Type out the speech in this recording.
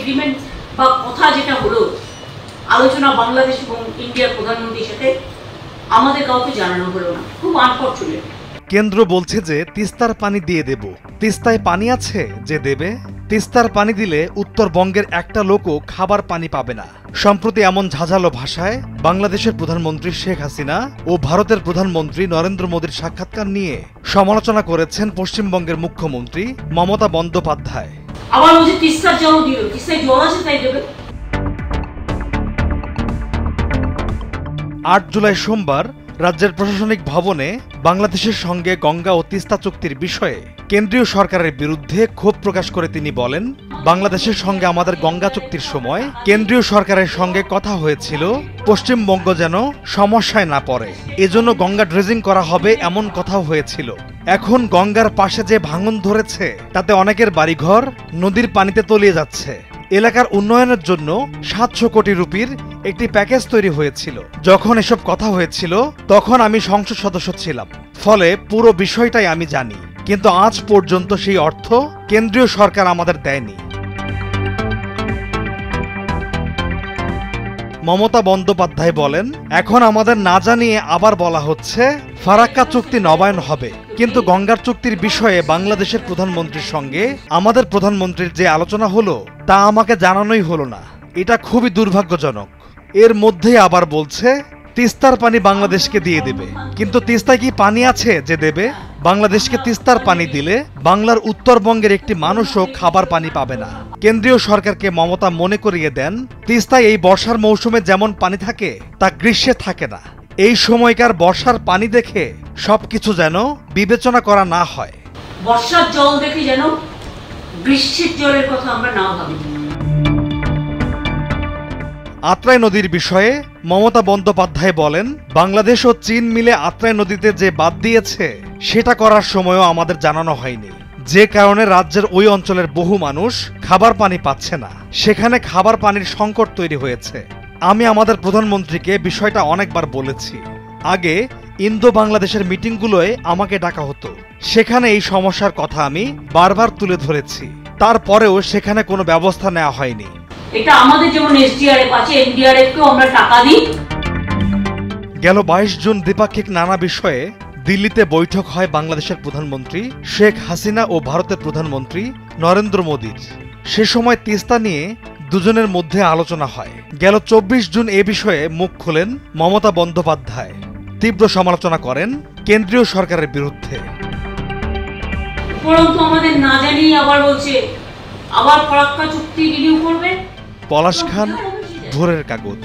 Agreement বা কথা যেটা হলো আলোচনা বাংলাদেশ এবং ইন্ডিয়ার প্রধানমন্ত্রীর সাথে আমাদের কাউকে জানানো হলো না, খুব আনফরচুনেট। কেন্দ্র বলছে যে তিস্তার পানি দিয়ে দেব। তিস্তায় পানি আছে যে দেবে? তিস্তার পানি দিলে উত্তরবঙ্গের একটা লোকও খাবার পানি পাবে না। সম্প্রতি এমন ঝাঁঝালো ভাষায় বাংলাদেশের প্রধানমন্ত্রী শেখ হাসিনা ও ভারতের প্রধানমন্ত্রী নরেন্দ্র মোদীর সাক্ষাৎকার নিয়ে সমালোচনা করেছেন পশ্চিমবঙ্গের মুখ্যমন্ত্রী মমতা বন্দ্যোপাধ্যায়। আবার বলছে তিস্তার জল দিল, তিস্তায় জল আছে তাই দেবে। 8 জুলাই সোমবার রাজ্যের প্রশাসনিক ভবনে বাংলাদেশের সঙ্গে গঙ্গা ও তিস্তা চুক্তির বিষয়ে কেন্দ্রীয় সরকারের বিরুদ্ধে ক্ষোভ প্রকাশ করে তিনি বলেন, বাংলাদেশের সঙ্গে আমাদের গঙ্গা চুক্তির সময় কেন্দ্রীয় সরকারের সঙ্গে কথা হয়েছিল পশ্চিমবঙ্গ যেন সমস্যায় না পড়ে, এজন্য গঙ্গা ড্রেজিং করা হবে এমন কথাও হয়েছিল। এখন গঙ্গার পাশে যে ভাঙন ধরেছে তাতে অনেকের বাড়িঘর নদীর পানিতে তলিয়ে যাচ্ছে। এলাকার উন্নয়নের জন্য 700 কোটি রুপির একটি প্যাকেজ তৈরি হয়েছিল। যখন এসব কথা হয়েছিল তখন আমি সংসদ সদস্য ছিলাম, ফলে পুরো বিষয়টাই আমি জানি, কিন্তু আজ পর্যন্ত সেই অর্থ কেন্দ্রীয় সরকার আমাদের দেয়নি। মমতা বন্দ্যোপাধ্যায় বলেন, এখন আমাদের না জানিয়ে আবার বলা হচ্ছে ফারাক্কা চুক্তি নবায়ন হবে, কিন্তু গঙ্গার চুক্তির বিষয়ে বাংলাদেশের প্রধানমন্ত্রীর সঙ্গে আমাদের প্রধানমন্ত্রীর যে আলোচনা হলো তা আমাকে জানানোই হলো না। এটা খুবই দুর্ভাগ্যজনক। এর মধ্যেই আবার বলছে তিস্তার পানি বাংলাদেশকে দিয়ে দেবে, কিন্তু তিস্তায় কি পানি আছে যে দেবে? বাংলাদেশকে তিস্তার পানি দিলে বাংলার উত্তরবঙ্গের একটি মানুষও খাবার পানি পাবে না। কেন্দ্রীয় সরকারকে মমতা মনে করিয়ে দেন, তিস্তায় এই বর্ষার মৌসুমে যেমন পানি থাকে তা গ্রীষ্মে থাকে না। এই সময়কার বর্ষার পানি দেখে সবকিছু যেন বিবেচনা করা না হয়। বর্ষার জল দেখে যেন গ্রীষ্মের জলের কথা আমরা না ভাবি। আত্রাই নদীর বিষয়ে মমতা বন্দ্যোপাধ্যায় বলেন, বাংলাদেশ ও চীন মিলে আত্রাই নদীতে যে বাঁধ দিয়েছে সেটা করার সময়ও আমাদের জানানো হয়নি, যে কারণে রাজ্যের ওই অঞ্চলের বহু মানুষ খাবার পানি পাচ্ছে না। সেখানে খাবার পানির সংকট তৈরি হয়েছে। আমি আমাদের প্রধানমন্ত্রীকে বিষয়টা অনেকবার বলেছি। আগে ইন্দো বাংলাদেশের মিটিংগুলোয় আমাকে ডাকা হতো, সেখানে এই সমস্যার কথা আমি বারবার তুলে ধরেছি, তারপরেও সেখানে কোনো ব্যবস্থা নেওয়া হয়নি। এটা আমাদের যেমন এসডিআরএফ আছে, এনডিআরএফকেও আমরা টাকা দিই। গেল 22 জুন দ্বিপাক্ষিক নানা বিষয়ে দিল্লিতে বৈঠক হয় বাংলাদেশের প্রধানমন্ত্রী শেখ হাসিনা ও ভারতের প্রধানমন্ত্রী নরেন্দ্র মোদীর। সে সময় তিস্তা নিয়ে দুজনের মধ্যে আলোচনা হয়। গেল 24 জুন এ বিষয়ে মুখ খোলেন মমতা বন্দ্যোপাধ্যায়, তীব্র সমালোচনা করেন কেন্দ্রীয় সরকারের বিরুদ্ধে। উপরন্তু আমাদের না জানিয়ে আবার বলছে আবার ফারাক্কা চুক্তি রিনিউ করবে। পলাশ খান, ভোরের কাগজ।